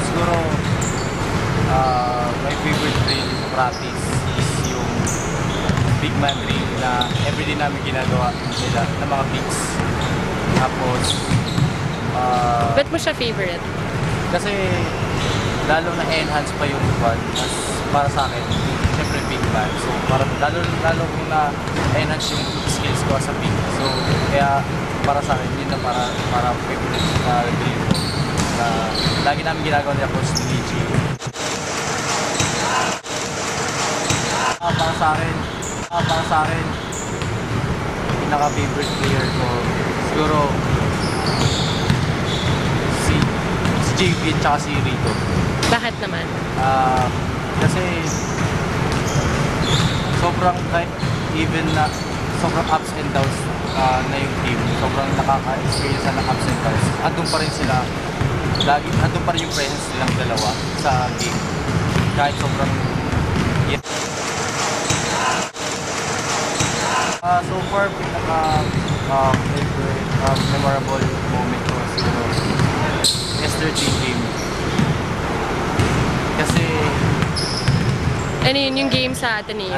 Siguro, my favorite drill sa practice is yung big man drill na everyday namin ginagawa nila ng mga bigs. Tapos, Ba't mo siya favorite? kasi lalo na enhance pa yung squad as para sa akin, syempre big man. So, lalo ko na enhance yung skills ko sa big. So, kaya para sa akin, yun na para favorite na drill ko. Na lagi namin ginagawa nila Coach Luigi. Para sa akin, pinaka-favorite player ko, siguro, si JV at saka si Rico. Bakit naman? Kasi, sobrang even na, sobrang ups and downs na yung team. Sobrang nakaka-experience na ng ups and downs. Andun pa rin sila, andun pa rin yung presence nilang dalawa sa game. Kahit sobrang so far, memorable moment ko siguro yesterday game. Kasi Ano yun, yung game sa Ateneo?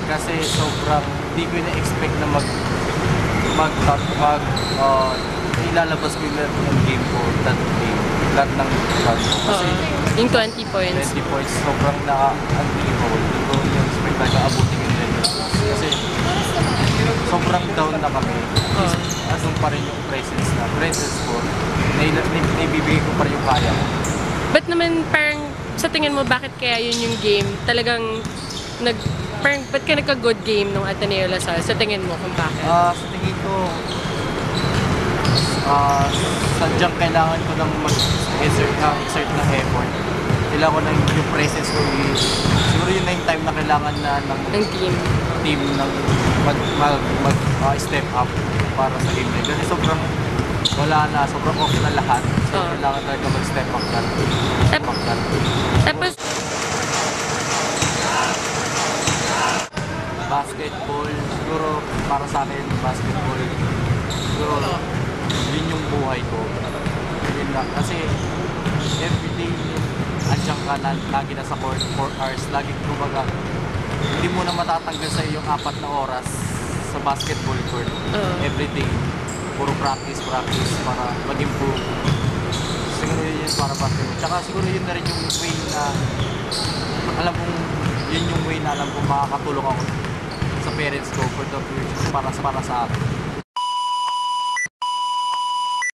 Kasi sobrang hindi ko na-expect na ilalabas ko yung game ko that game. Lahat ng shot ko. Kasi yung 20 points. 20 points, sobrang unbelievable. Hindi ko yung expect na abutin yung level. Kasi sobrang down na kami. Asong pa rin yung presence ko. Naibibigay ko pa rin yung kaya ko. Ba't naman parang sa tingin mo bakit kaya yun yung game? Talagang parang ba't ka nagka-good game nung Ateneo Lasal? Sa tingin mo kung bakit? Sa tingin ko, sadyang kailangan ko ng exert ng effort. Kailangan ko ng yung presence ko. Siguro yun na yung time na kailangan na ng team mag-step up para sa game. Kasi sobrang sobrang off na lahat. So, kailangan talaga mag-step up na. Tapos, basketball, siguro para sa akin, basketball, siguro yun yung buhay ko. Yun lang. Kasi everyday, andiyan ka na, lagi na sa court, 4 hours, lagi kumbaga, hindi mo na matatanggal sa yung 4 na oras sa basketball court. Everyday, puro practice para mag-improve. Siguro yun para basketball. Tsaka siguro yun na rin yung way na, yun yung way na alam kong makakatulong ako sa parents ko for the future, para sa akin.